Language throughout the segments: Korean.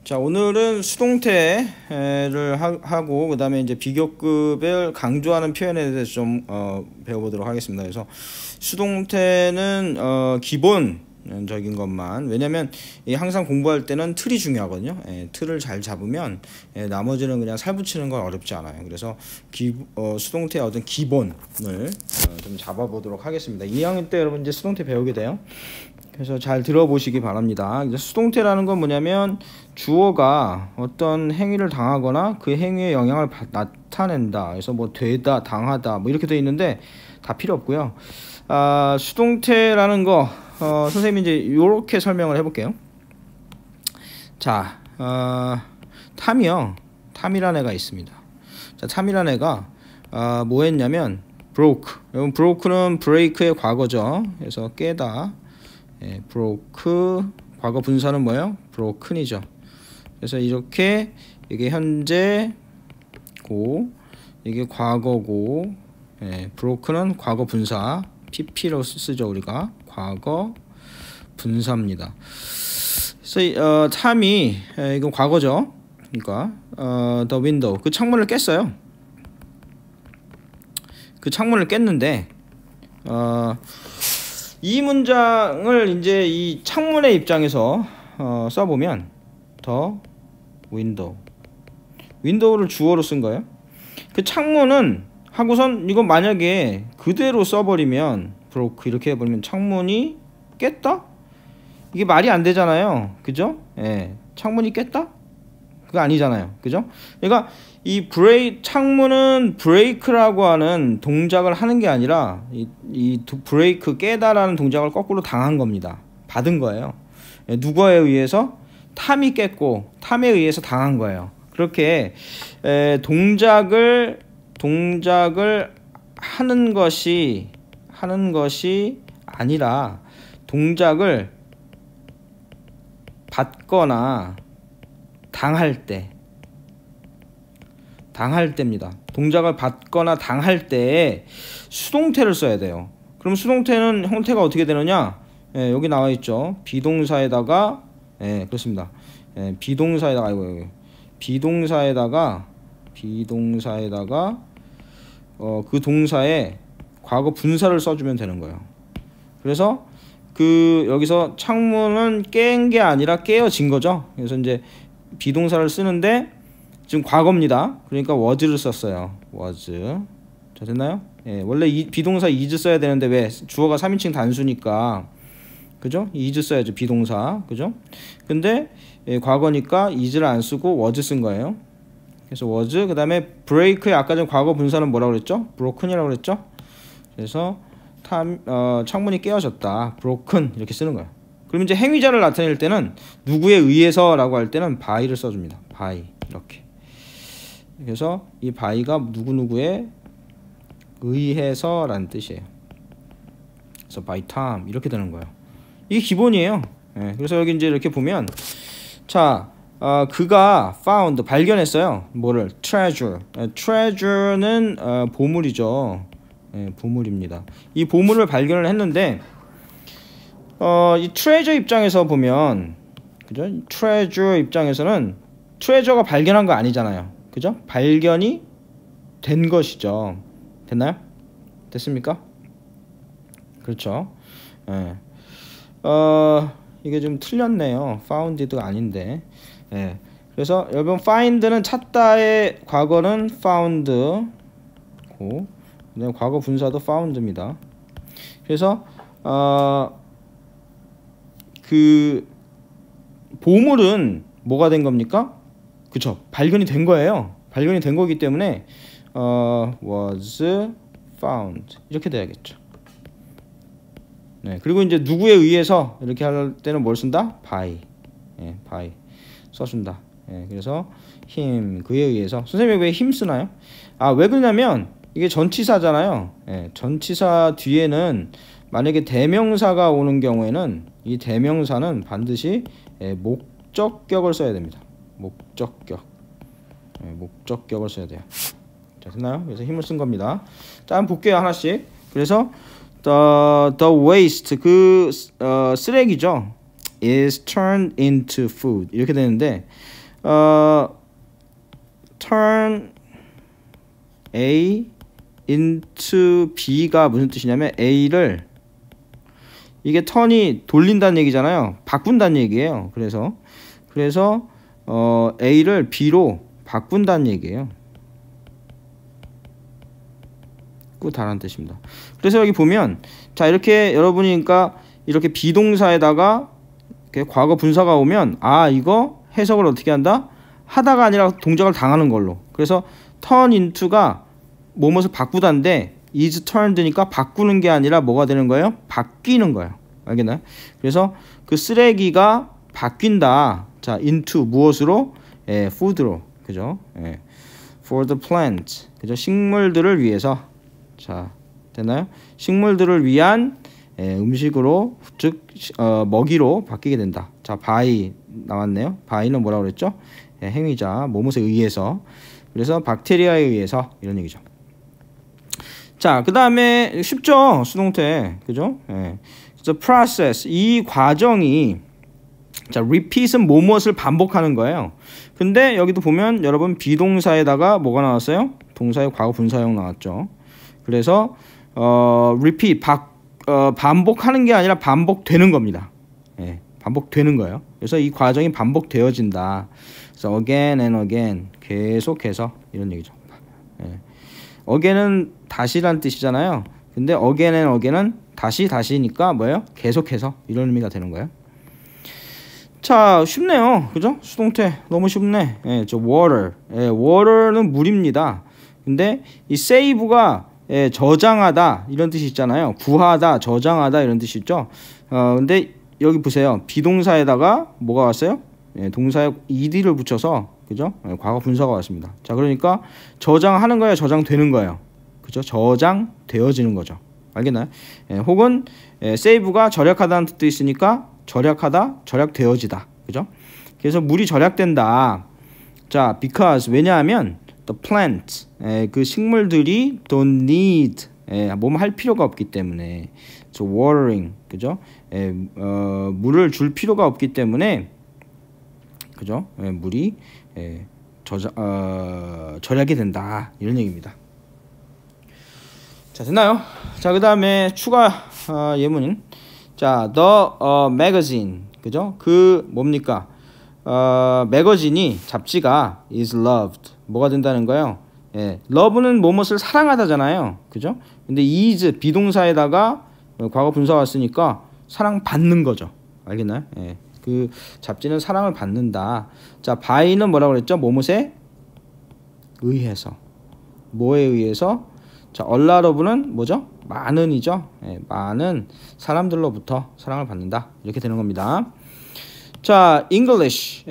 자, 오늘은 수동태를 하고 그 다음에 이제 비교급을 강조하는 표현에 대해서 좀 배워보도록 하겠습니다. 그래서 수동태는 기본적인 것만, 왜냐면 항상 공부할 때는 틀이 중요하거든요. 틀을 잘 잡으면 나머지는 그냥 살붙이는 건 어렵지 않아요. 그래서 수동태의 어떤 기본을 좀 잡아보도록 하겠습니다. 2학년 때 여러분 이제 수동태 배우게 돼요. 그래서 잘 들어보시기 바랍니다. 이제 수동태라는 건 뭐냐면 주어가 어떤 행위를 당하거나 그 행위의 영향을 나타낸다. 그래서 뭐 되다, 당하다 뭐 이렇게 돼 있는데 다 필요 없고요. 수동태라는 거 선생님이 이제 이렇게 설명을 해볼게요. 자, 탐이라는 애가 있습니다. 자, 탐이라는 애가 뭐 했냐면 broke. 여러분 broke는 break의 과거죠. 그래서 깨다. broke 과거 분사는 뭐예요? broken이죠. 그래서 이렇게 이게 현재고 이게 과거고, broke는 과거 분사 pp로 쓰죠. 우리가 과거 분사입니다. 그래서 탐이 이건 과거죠. 그러니까 the window 그 창문을 깼어요. 그 창문을 깼는데 이 문장을 이제 이 창문의 입장에서 써보면 더 윈도우를 주어로 쓴 거예요. 그 창문은 하고선 이거 만약에 그대로 써버리면 broke 이렇게 해버리면 창문이 깼다? 이게 말이 안 되잖아요. 그죠? 창문이 깼다? 그거 아니잖아요. 그죠? 그러니까 이 창문은 브레이크라고 하는 동작을 하는 게 아니라 이 브레이크 깨다라는 동작을 거꾸로 당한 겁니다. 받은 거예요. 누구에 의해서? 탐이 깼고 탐에 의해서 당한 거예요. 그렇게 동작을 하는 것이 아니라 동작을 받거나 당할 때입니다. 동작을 받거나 당할 때에 수동태를 써야 돼요. 그럼 수동태는 형태가 어떻게 되느냐? 여기 나와 있죠. 비동사에다가 그렇습니다. 비동사에다가 그 동사에 과거 분사를 써주면 되는 거예요. 그래서 여기서 창문은 깬 게 아니라 깨어진 거죠. 그래서 이제 비동사를 쓰는데 지금 과거입니다. 그러니까 was를 썼어요. was. 자, 됐나요? 원래 비동사 is 써야 되는데 왜? 주어가 3인칭 단수니까. 그죠? is 써야죠. 비동사. 그죠? 근데 과거니까 is를 안 쓰고 was 쓴 거예요. 그래서 was. 그 다음에 break의 아까 전 과거 분사는 뭐라고 그랬죠? broken이라고 그랬죠? 그래서 창문이 깨어졌다. broken 이렇게 쓰는 거예요. 그럼 이제 행위자를 나타낼 때는 누구에 의해서라고 할 때는 by를 써줍니다. by 이렇게. 그래서 이 by가 누구누구에 의해서라는 뜻이에요. 그래서 by Tom 이렇게 되는 거예요. 이게 기본이에요. 그래서 여기 이제 이렇게 보면 자, 그가 found 발견했어요. 뭐를? treasure. treasure는 보물이죠. 보물입니다. 이 보물을 발견을 했는데 이 treasure 입장에서 보면 그죠? treasure 입장에서는 treasure가 발견한 거 아니잖아요. 그죠? 발견이 된 것이죠. 됐나요? 됐습니까? 그렇죠. 이게 좀 틀렸네요. founded가 아닌데. 그래서 여러분 find는 찾다의 과거는 found고 그다음에 과거 분사도 found입니다. 그래서 그 보물은 뭐가 된 겁니까? 그쵸, 발견이 된 거예요. 발견이 된 거기 때문에 was found 이렇게 돼야겠죠. 그리고 이제 누구에 의해서 이렇게 할 때는 뭘 쓴다? by. by 써준다. 그래서 him 그에 의해서. 선생님이 왜 him 쓰나요? 왜 그러냐면 이게 전치사잖아요. 전치사 뒤에는 만약에 대명사가 오는 경우에는 이 대명사는 반드시 목적격을 써야 됩니다. 목적격을 써야 돼요. 자, 됐나요? 그래서 힘을 쓴 겁니다. 자, 한번 볼게요. 하나씩. 그래서 the waste 쓰레기죠. is turned into food 이렇게 되는데 turn A into B가 무슨 뜻이냐면 A를 이게 turn이 돌린다는 얘기잖아요. 바꾼다는 얘기예요. 그래서 A를 B로 바꾼다는 얘기예요. 그 다른 뜻입니다. 그래서 여기 보면 자 이렇게 여러분이 그러니까 이렇게 비동사에다가 이렇게 과거 분사가 오면 아 이거 해석을 어떻게 한다? 하다가 아니라 동작을 당하는 걸로. 그래서 turn into가 뭐뭇을 바꾸다인데 is turned니까 바꾸는 게 아니라 뭐가 되는 거예요? 바뀌는 거예요. 알겠나요? 그래서 그 쓰레기가 바뀐다. 자 into 무엇으로? food로. 그죠? for the plant. 그죠? 식물들을 위해서. 자 됐나요? 식물들을 위한 음식으로 즉 먹이로 바뀌게 된다. 자 by 나왔네요. by는 뭐라고 그랬죠? 행위자 뭐뭇에 의해서. 그래서 박테리아에 의해서 이런 얘기죠. 자 그 다음에 쉽죠 수동태 그죠? 그래서 process 이 과정이 자 repeat은 뭐뭇을 반복하는 거예요. 근데 여기도 보면 여러분 비동사에다가 뭐가 나왔어요? 동사의 과거 분사형 나왔죠. 그래서 repeat 반복하는 게 아니라 반복되는 겁니다. 반복되는 거예요. 그래서 이 과정이 반복되어진다. 그래서 again and again 계속해서 이런 얘기죠. again은 다시란 뜻이잖아요. 근데 again and again은 다시니까 뭐예요? 계속해서 이런 의미가 되는 거예요. 자 쉽네요. 그죠? 수동태 너무 쉽네. 저 water. water는 물입니다. 근데 이 save가 저장하다 이런 뜻이 있잖아요. 구하다, 저장하다 이런 뜻이 있죠. 근데 여기 보세요. 비동사에다가 뭐가 왔어요? 동사에 ed를 붙여서 그죠? 과거 분사가 왔습니다. 자 그러니까 저장하는 거예요, 저장되는 거예요. 그죠? 저장되어지는 거죠. 알겠나요? 혹은 save가 절약하다는 뜻도 있으니까 절약하다, 절약되어지다. 그죠? 그래서 물이 절약된다. 자 because 왜냐하면 the plant 그 식물들이 don't need 뭐뭐 할 필요가 없기 때문에 so watering 그죠? 물을 줄 필요가 없기 때문에 그죠? 물이 절약이 된다 이런 얘기입니다. 자 됐나요? 자 그 다음에 추가 예문인 자 the magazine 그죠? 그 뭡니까? 매거진이 잡지가 is loved 뭐가 된다는 거예요? love는 뭐뭇을 사랑하다잖아요. 그죠? 근데 is 비동사에다가 과거 분사 왔으니까 사랑받는 거죠. 알겠나요? 그 잡지는 사랑을 받는다. 자 by는 뭐라고 그랬죠? 뭐뭇에 의해서. 뭐에 의해서? 자 a lot of는 뭐죠? 많은이죠. 많은 사람들로부터 사랑을 받는다. 이렇게 되는 겁니다. 자 English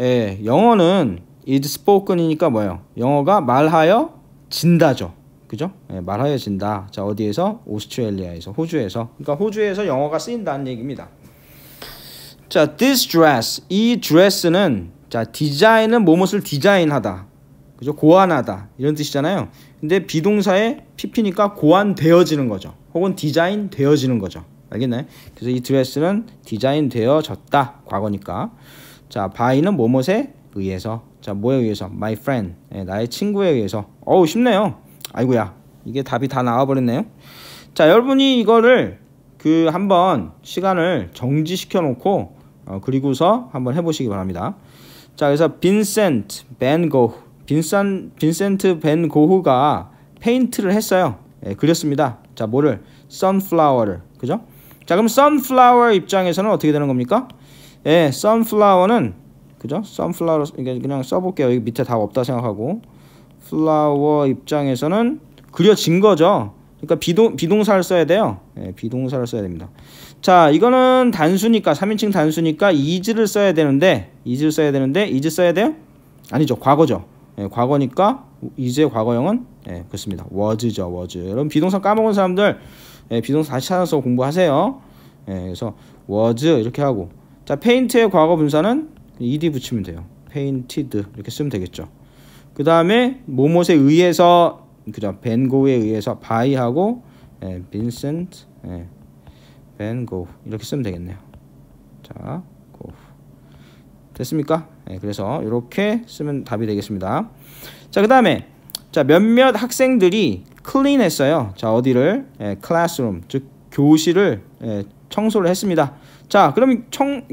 영어는 is spoken이니까 뭐예요? 영어가 말하여 진다죠. 그죠? 말하여 진다. 자 어디에서? 오스트레일리아에서 호주에서. 그러니까 호주에서 영어가 쓰인다는 얘기입니다. 자 this dress 이 드레스는 자 디자인은 뭐뭇을 디자인하다. 그죠? 고안하다 이런 뜻이잖아요. 근데 비동사에 pp니까 고안되어지는 거죠. 혹은 디자인 되어지는 거죠. 알겠나요? 그래서 이 드레스는 디자인 되어졌다. 과거니까. 자 by는 뭐뭇에 의해서. 자 뭐에 의해서? my friend 나의 친구에 의해서. 어우 쉽네요. 아이고야 이게 답이 다 나와버렸네요. 자 여러분이 이거를 그 한번 시간을 정지시켜 놓고 그리고서 한번 해보시기 바랍니다. 자 그래서 빈센트 밴 고흐가 페인트를 했어요. 그렸습니다. 자 뭐를? sunflower를. 그죠? 자 그럼 sunflower 입장에서는 어떻게 되는 겁니까? sunflower는 그죠? sunflower 그냥 써볼게요. 여기 밑에 답 없다 생각하고 flower 입장에서는 그려진 거죠. 그러니까 비동사를 써야 돼요. 비동사를 써야 됩니다. 자 이거는 단수니까 3인칭 단수니까 is를 써야 되는데 is 써야 돼요? 아니죠. 과거죠. 과거니까 is의 과거형은 그렇습니다. was죠. was. 여러분 비동사 까먹은 사람들 비동사 다시 찾아서 공부하세요. 그래서 was 이렇게 하고 자 paint의 과거 분사는 ed 붙이면 돼요. painted 이렇게 쓰면 되겠죠. 그 다음에 뭐뭇에 의해서 그죠? 벤 고흐에 의해서 by하고 빈센트 벤 고흐 이렇게 쓰면 되겠네요. 자 고흐 됐습니까? 네, 그래서 이렇게 쓰면 답이 되겠습니다. 자, 그 다음에 자, 몇몇 학생들이 clean 했어요. 자, 어디를? classroom, 즉 교실을 청소를 했습니다. 자, 그럼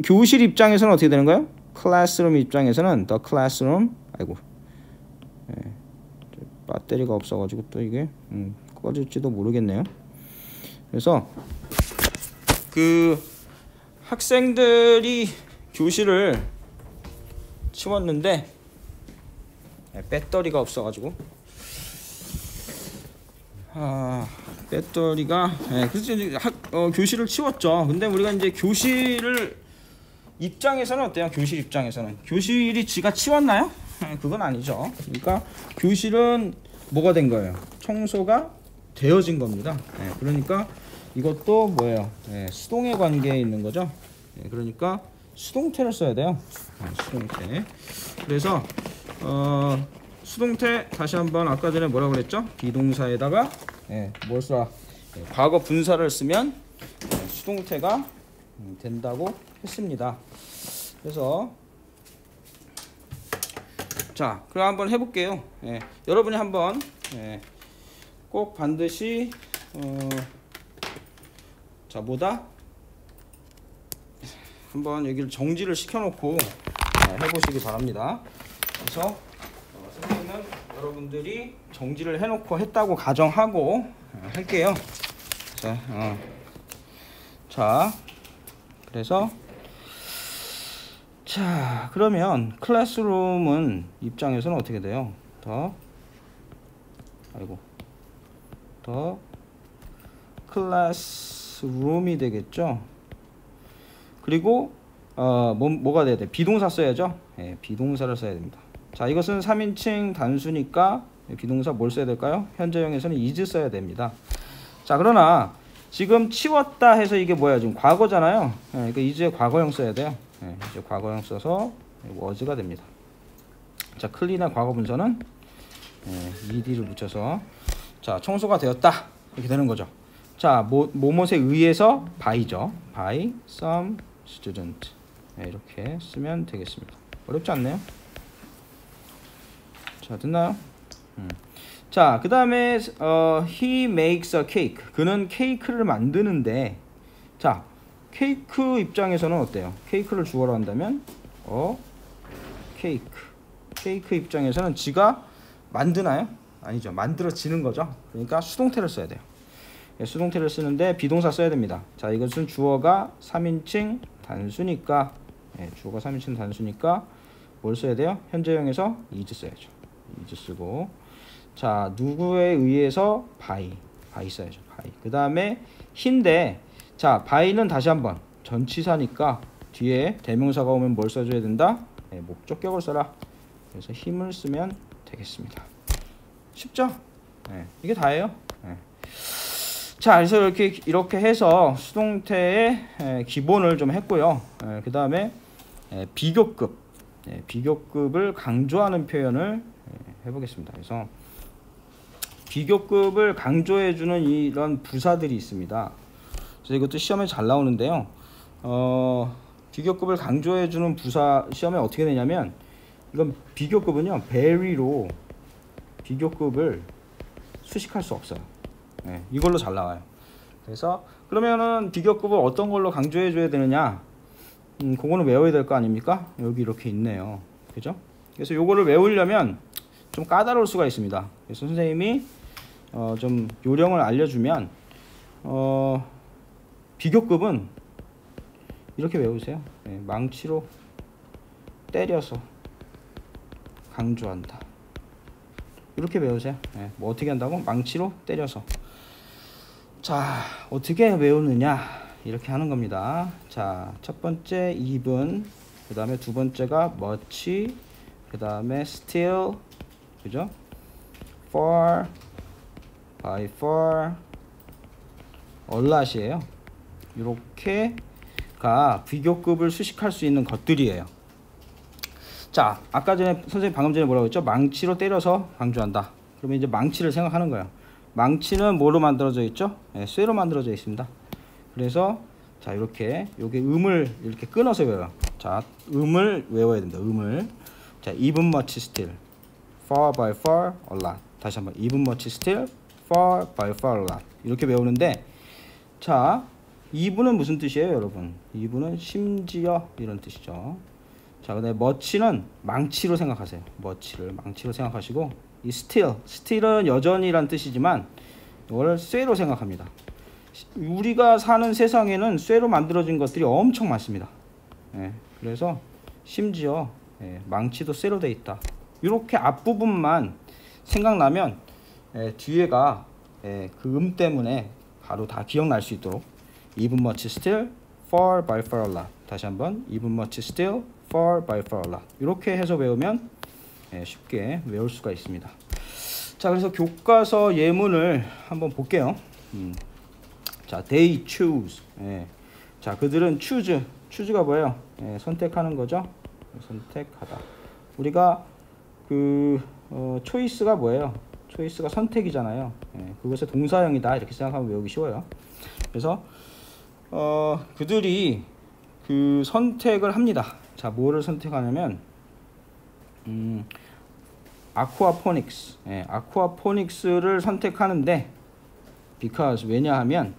교실 입장에서는 어떻게 되는 거예요? classroom 입장에서는 the classroom, 아이고, 배터리가 없어가지고 또 이게 꺼질지도 모르겠네요. 그래서 그 학생들이 교실을 치웠는데 배터리가 없어가지고 배터리가 그래서 이제 교실을 치웠죠. 근데 우리가 이제 교실을 입장에서는 어때요? 교실 입장에서는 교실이 지가 치웠나요? 그건 아니죠. 그러니까 교실은 뭐가 된 거예요? 청소가 되어진 겁니다. 그러니까 이것도 뭐예요? 수동의 관계에 있는 거죠. 그러니까 수동태를 써야 돼요. 수동태. 그래서 수동태 다시 한번 아까 전에 뭐라고 그랬죠? 비동사에다가 뭘 써? 과거 분사를 쓰면 수동태가 된다고 했습니다. 그래서 자, 그럼 한번 해볼게요. 여러분이 한번 꼭 반드시 자, 뭐다? 한번 여기를 정지를 시켜놓고 해보시기 바랍니다. 그래서 선생님은 여러분들이 정지를 해놓고 했다고 가정하고 할게요. 자, 그래서 자, 그러면 클래스룸은 입장에서는 어떻게 돼요? 더 클래스룸이 되겠죠. 그리고 뭐가 돼야 돼? 비동사 써야죠. 비동사를 써야 됩니다. 자, 이것은 3인칭 단수니까 비동사 뭘 써야 될까요? 현재형에서는 is 써야 됩니다. 자, 그러나 지금 치웠다 해서 이게 뭐야? 지금 과거잖아요. 그러니까 is의 과거형 써야 돼요. 이제 과거형 써서 was가 됩니다. 자, clean의 과거 분사는 ed를 붙여서 자, 청소가 되었다 이렇게 되는 거죠. 자, 뭐뭐에 의해서 by죠. by some student 이렇게 쓰면 되겠습니다. 어렵지 않네요. 자, 됐나요? 자, 그 다음에 he makes a cake. 그는 케이크를 만드는데 자, 케이크 입장에서는 어때요? 케이크를 주어로 한다면 케이크 입장에서는 지가 만드나요? 아니죠. 만들어지는 거죠. 그러니까 수동태를 써야 돼요. 수동태를 쓰는데 비동사 써야 됩니다. 자, 이것은 주어가 3인칭 단수니까 주어가 3인칭 단수니까 뭘 써야 돼요? 현재형에서 is 써야죠. is 쓰고 자, 누구에 의해서 by 써야죠. by. 그 다음에 he인데 자, by는 다시 한번 전치사니까 뒤에 대명사가 오면 뭘 써줘야 된다? 목적격을 써라. 그래서 힘을 쓰면 되겠습니다. 쉽죠? 이게 다예요. 자, 그래서 이렇게 해서 수동태의 기본을 좀 했고요. 그 다음에 비교급을 강조하는 표현을 해보겠습니다. 그래서 비교급을 강조해주는 이런 부사들이 있습니다. 그래서 이것도 시험에 잘 나오는데요. 비교급을 강조해주는 부사 시험에 어떻게 되냐면 이건 비교급은요 very로 비교급을 수식할 수 없어요. 이걸로 잘 나와요. 그래서 그러면은 비교급을 어떤 걸로 강조해 줘야 되느냐? 그거는 외워야 될 거 아닙니까? 여기 이렇게 있네요. 그죠? 그래서 요거를 외우려면 좀 까다로울 수가 있습니다. 그래서 선생님이 좀 요령을 알려주면 비교급은 이렇게 외우세요. 망치로 때려서 강조한다. 이렇게 외우세요. 뭐 어떻게 한다고? 망치로 때려서. 자, 어떻게 외우느냐? 이렇게 하는 겁니다. 자, 첫 번째 even, 그 다음에 두 번째가 much, 그 다음에 still, 그죠? for, by far, a lot이에요. 이렇게가 비교급을 수식할 수 있는 것들이에요. 자, 아까 전에 선생님 방금 전에 뭐라고 했죠? 망치로 때려서 강조한다. 그러면 이제 망치를 생각하는 거예요. 망치는 뭐로 만들어져 있죠? 쇠로 만들어져 있습니다. 그래서 자, 이렇게 요게 음을 이렇게 끊어서 외워요. 자, 음을 외워야 된다. 음을. 자, even much still, far by far a lot. 다시 한번 even much still, far by far a lot. 이렇게 외우는데, 자, even은 무슨 뜻이에요, 여러분? even은 심지어 이런 뜻이죠. 자, 근데 much는 망치로 생각하세요. much를 망치로 생각하시고, 이 still은 여전히란 뜻이지만 이걸 쇠로 생각합니다. 우리가 사는 세상에는 쇠로 만들어진 것들이 엄청 많습니다. 예, 그래서 심지어 망치도 쇠로 돼 있다. 이렇게 앞부분만 생각나면 뒤에가 그 때문에 바로 다 기억날 수 있도록 even much still, far by far a lot. 다시 한번 even much still, far by far a lot. 이렇게 해서 외우면 쉽게 외울 수가 있습니다. 자, 그래서 교과서 예문을 한번 볼게요. 자, they choose. 자, 그들은 choose가 뭐예요? 선택하는 거죠. 선택하다. 우리가 choice가 뭐예요? choice가 선택이잖아요. 그것의 동사형이다. 이렇게 생각하면 외우기 쉬워요. 그래서 그들이 그 선택을 합니다. 자, 뭐를 선택하냐면 아쿠아포닉스. 아쿠아포닉스를 선택하는데 because 왜냐하면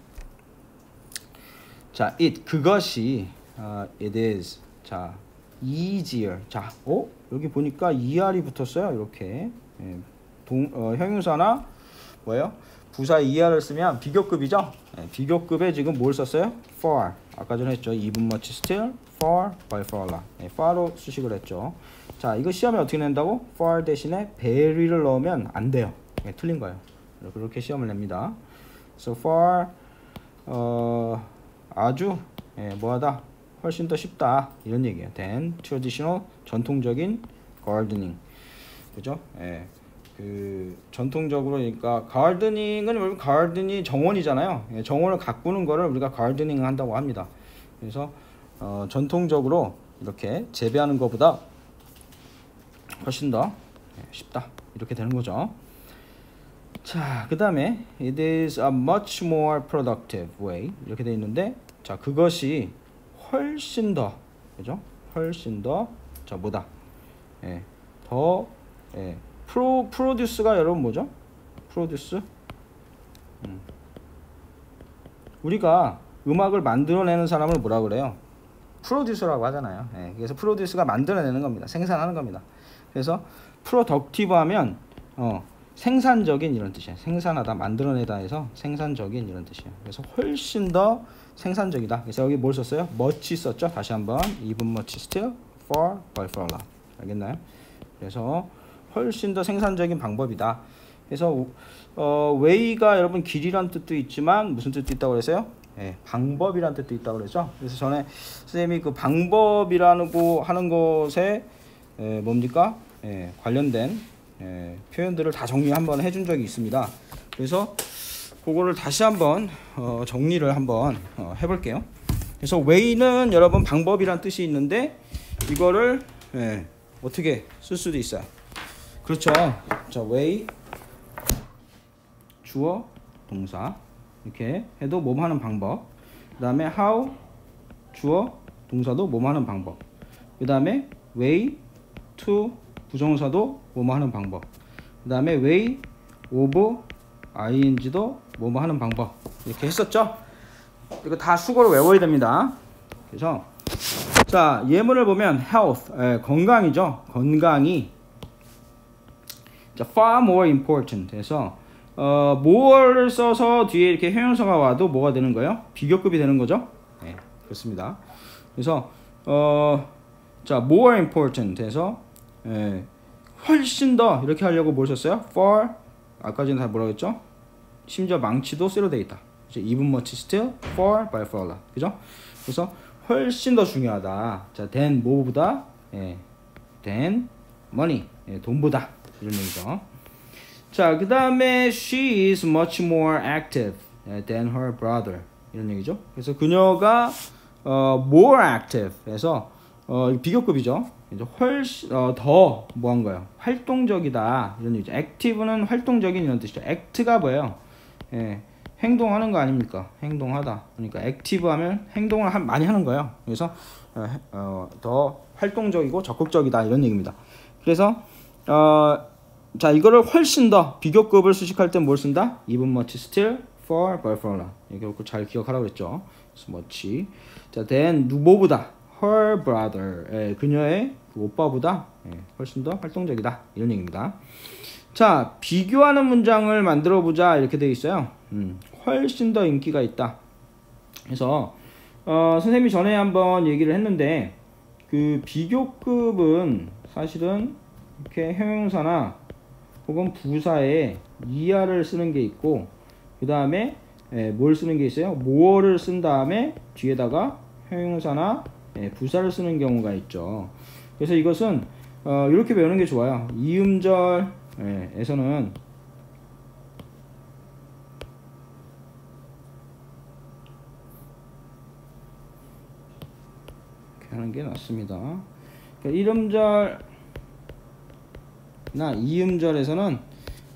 자, 그것이 it is. 자, easier. 자, 여기 보니까 er이 붙었어요. 이렇게 형용사나 뭐예요? 부사 er을 쓰면 비교급이죠. 비교급에 지금 뭘 썼어요? far. 아까 전에 했죠. even much still, far by far a lot. far로 수식을 했죠. 자, 이거 시험에 어떻게 낸다고? far 대신에 very를 넣으면 안 돼요. 틀린 거예요. 그렇게 시험을 냅니다. So far 아주 뭐하다? 훨씬 더 쉽다. 이런 얘기예요. than traditional 전통적인 gardening. 그죠? 그 전통적으로 그러니까 가르드닝은 여러분 가르드닝이 정원이잖아요. 정원을 가꾸는 거를 우리가 가르드닝 한다고 합니다. 그래서 전통적으로 이렇게 재배하는 것보다 훨씬 더 쉽다. 이렇게 되는 거죠. 자, 그 다음에 it is a much more productive way 이렇게 돼 있는데, 자, 그것이 훨씬 더, 그죠? 훨씬 더, 자, 뭐다? 더, 프로듀스가 여러분 뭐죠? 프로듀스? 우리가 음악을 만들어내는 사람을 뭐라 그래요? 프로듀서라고 하잖아요. 그래서 프로듀스가 만들어내는 겁니다. 생산하는 겁니다. 그래서 프로덕티브 하면 생산적인 이런 뜻이에요. 생산하다, 만들어내다 해서 생산적인 이런 뜻이에요. 그래서 훨씬 더 생산적이다. 그래서 여기 뭘 썼어요? much 썼죠? 다시 한번 even much still, far by far a lot. 알겠나요? 그래서 훨씬 더 생산적인 방법이다. 그래서 way가 여러분 길이란 뜻도 있지만 무슨 뜻도 있다고 그랬어요? 방법이란 뜻도 있다고 그랬죠. 그래서 전에 선생님이 그 방법이라고 하는 것에 뭡니까? 관련된 표현들을 다 정리 한번 해준 적이 있습니다. 그래서 그거를 다시 한번 정리를 한번 해볼게요. 그래서 way는 여러분 방법이란 뜻이 있는데 이거를 어떻게 쓸 수도 있어요. 그렇죠. 자, way 주어 동사 이렇게 해도 몸 하는 방법. 그 다음에 how 주어 동사도 몸 하는 방법. 그 다음에 way to 부정사도 몸 하는 방법. 그 다음에 way of ing도 몸 하는 방법. 이렇게 했었죠. 이거 다 수거로 외워야 됩니다. 그래서 자, 예문을 보면 health 건강이죠. 건강이 자, far more important 해서 more를 써서 뒤에 이렇게 형용사가 와도 뭐가 되는 거예요? 비교급이 되는 거죠. 네, 그렇습니다. 그래서 자, more important 해서 훨씬 더 이렇게 하려고 뭘 썼어요? far 아까 전에 다 뭐라고 했죠? 심지어 망치도 쇠로 되어 있다. even much still, far by far a lot. 그죠? 그래서 훨씬 더 중요하다. 자, than 뭐보다? than money. 돈보다. 이런 얘기죠. 자, 그 다음에 she is much more active than her brother. 이런 얘기죠. 그래서 그녀가 more active 해서 비교급이죠. 훨씬 더 뭐한 거예요? 활동적이다. 이런 얘기죠. active는 활동적인 이런 뜻이죠. act가 뭐예요? 행동하는 거 아닙니까? 행동하다. 그러니까 active 하면 행동을 많이 하는 거예요. 그래서 더 활동적이고 적극적이다 이런 얘기입니다. 그래서 자 이거를 훨씬 더 비교급을 수식할 때 뭘 쓴다? even much still far by far. 이거 잘 기억하라고 그랬죠. much. 자 then 누구보다 her brother. 그녀의 그 오빠보다 훨씬 더 활동적이다 이런 얘기입니다. 자 비교하는 문장을 만들어 보자 이렇게 되어 있어요. 훨씬 더 인기가 있다. 그래서 선생님이 전에 한번 얘기를 했는데 그 비교급은 사실은 이렇게 형용사나 혹은 부사에 이하를 쓰는 게 있고 그 다음에 뭘 쓰는 게 있어요? more를 쓴 다음에 뒤에다가 형용사나 부사를 쓰는 경우가 있죠. 그래서 이것은 이렇게 배우는 게 좋아요. 이음절에서는 이렇게 하는 게 낫습니다. 그러니까 이음절나 이음절에서는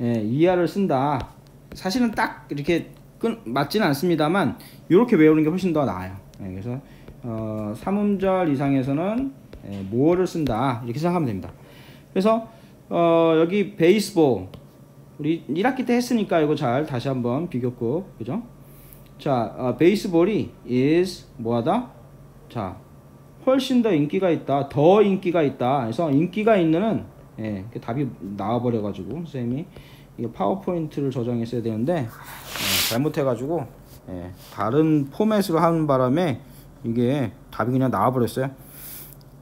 이하를 쓴다. 사실은 딱 이렇게 맞지는 않습니다만 이렇게 외우는 게 훨씬 더 나아요. 그래서 3음절 이상에서는 more를 쓴다 이렇게 생각하면 됩니다. 그래서 여기 베이스볼 우리 1학기 때 했으니까 이거 잘 다시 한번 비교급 그죠? 자 베이스볼이 is 뭐하다? 자 훨씬 더 인기가 있다, 더 인기가 있다. 그래서 인기가 있는은 답이 나와버려가지고 선생님이 이거 파워포인트를 저장했어야 되는데 잘못해가지고 다른 포맷으로 하는 바람에 이게 답이 그냥 나와버렸어요.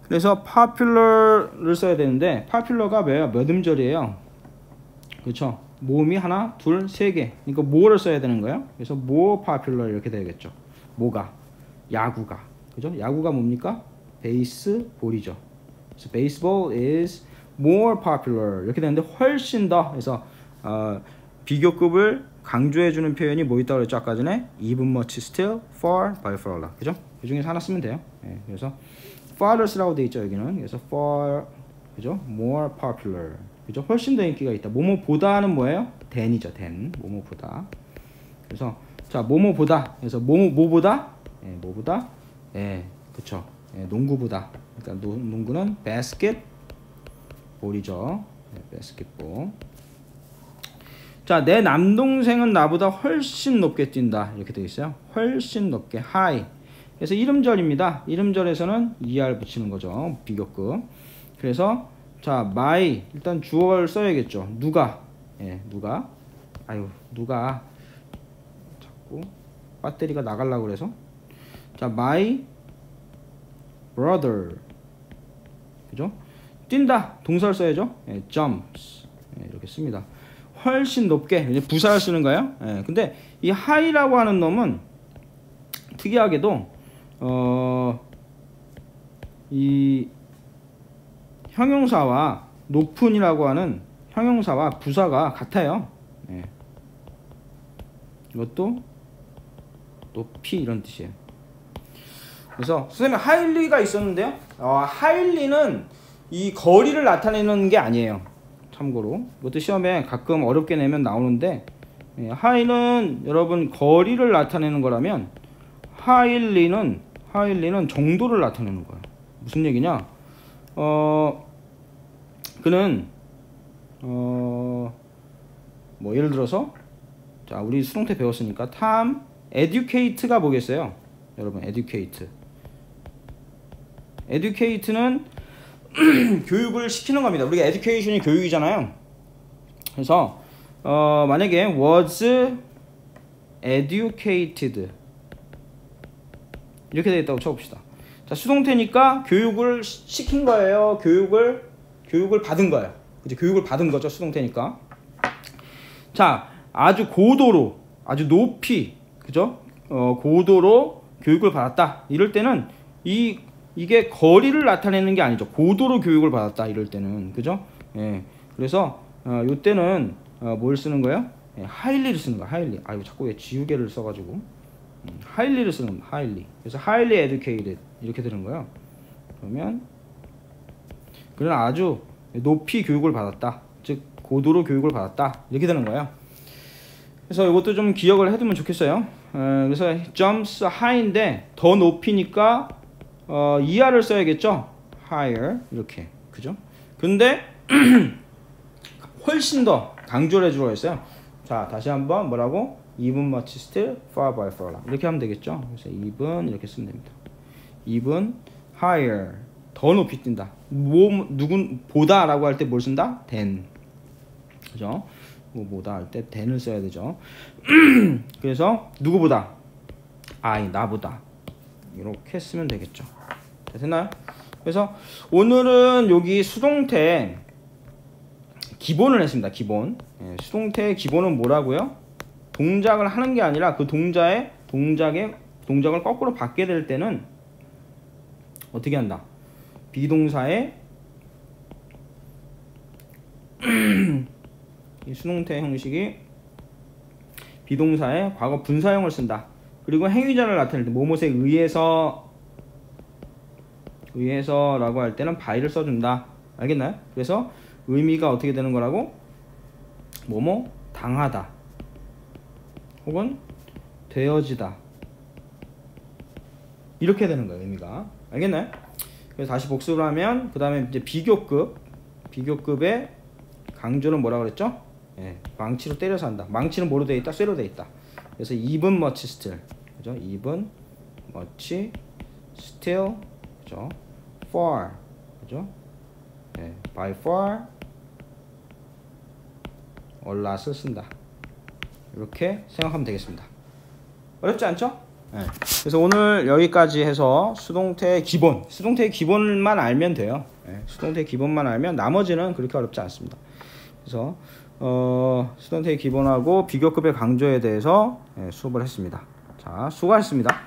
그래서 popular를 써야 되는데 popular가 몇 음절이에요? 그렇죠? 모음이 하나, 둘, 세 개. 그러니까 more를 써야 되는 거예요. 그래서 more popular 이렇게 되겠죠. 뭐가? 야구가. 그죠? 야구가 뭡니까? 베이스볼이죠. 그래서 baseball is more popular 이렇게 되는데 훨씬 더 그래서 비교급을 강조해주는 표현이 뭐 있다고 그랬죠? 아까 전에 even much still far by far 그죠? 그 중에서 하나 쓰면 돼요. 그래서 far를 쓰라고 돼 있죠 여기는. 그래서 far 그죠? more popular 그죠? 훨씬 더 인기가 있다. 뭐뭐보다는 뭐예요? than이죠. than 뭐뭐보다. 그래서 자 뭐뭐보다 그래서 뭐보다 뭐보다 그쵸. 농구보다. 그러니까 농구는 basketball이죠. basketball. 자, 내 남동생은 나보다 훨씬 높게 뛴다. 이렇게 되어 있어요. 훨씬 높게. high. 그래서 이름절입니다. 이름절에서는 er 붙이는 거죠. 비교급. 그래서 자, my 일단 주어를 써야겠죠. 누가? 누가? 누가 자꾸 배터리가 나가려고 그래서. 자, my brother. 그죠? 뛴다. 동사를 써야죠. jumps. 이렇게 씁니다. 훨씬 높게 이제 부사를 쓰는 거예요. 근데 이 high라고 하는 놈은 특이하게도 이 형용사와 높은이라고 하는 형용사와 부사가 같아요. 이것도 높이 이런 뜻이에요. 그래서 선생님 highly가 있었는데요. highly는 이 거리를 나타내는 게 아니에요. 참고로 이것도 시험에 가끔 어렵게 내면 나오는데 high는 여러분 거리를 나타내는 거라면 highly는 정도를 나타내는 거예요. 무슨 얘기냐? 그는 뭐 예를 들어서 자 우리 수동태 배웠으니까 탐 educate가 뭐겠어요? 여러분 educate는 교육을 시키는 겁니다. 우리가 education이 교육이잖아요. 그래서 만약에 was educated 이렇게 되어 있다고 쳐봅시다. 자 수동태니까 교육을 시킨 거예요. 교육을 받은 거예요. 이제 교육을 받은 거죠. 수동태니까. 자 아주 고도로 아주 높이 그죠? 고도로 교육을 받았다. 이럴 때는 이게 거리를 나타내는 게 아니죠. 고도로 교육을 받았다. 이럴 때는 그죠? 그래서 요때는 뭘 쓰는 거예요? highly를 쓰는 거야. highly. 아이고 자꾸 왜 지우개를 써가지고 highly를 쓰는 거야. highly. 그래서 highly educated 이렇게 되는 거예요. 그러면 그는 아주 높이 교육을 받았다. 즉 고도로 교육을 받았다. 이렇게 되는 거예요. 그래서 이것도 좀 기억을 해두면 좋겠어요. 그래서 jumps high인데 더 높이니까 이하를 써야겠죠. higher 이렇게 그죠? 근데 훨씬 더 강조를 해주라고 했어요. 자 다시 한번 뭐라고? even much still far by far 이렇게 하면 되겠죠. 그래서 even 이렇게 쓰면 됩니다. even higher 더 높이 뛴다. 누군 보다라고 할 때 뭘 쓴다? than 그죠? 뭐보다 할 때 than을 써야 되죠. 그래서 누구보다? 나보다 이렇게 쓰면 되겠죠. 됐나요? 그래서 오늘은 여기 수동태 기본을 했습니다. 기본. 수동태의 기본은 뭐라고요? 동작을 하는 게 아니라 그 동작을 거꾸로 받게 될 때는 어떻게 한다? 비동사의 이 수동태 형식이 비동사의 과거 분사형을 쓴다. 그리고 행위자를 나타낼 때 뭐뭐에 의해서라고 할 때는 by를 써준다. 알겠나요? 그래서 의미가 어떻게 되는 거라고? 뭐뭐 당하다 혹은 되어지다 이렇게 되는 거예요. 의미가. 알겠나요? 그래서 다시 복습을 하면 그 다음에 이제 비교급의 강조는 뭐라 그랬죠? 망치로 때려서 한다. 망치는 뭐로 되어 있다? 쇠로 되어 있다. 그래서 even much still 그죠? even much still 그죠? far 그죠? by far a lot을 쓴다. 이렇게 생각하면 되겠습니다. 어렵지 않죠? 그래서 오늘 여기까지 해서 수동태의 기본만 알면 돼요. 수동태의 기본만 알면 나머지는 그렇게 어렵지 않습니다. 그래서 수동태의 기본하고 비교급의 강조에 대해서 수업을 했습니다. 자, 수고하셨습니다.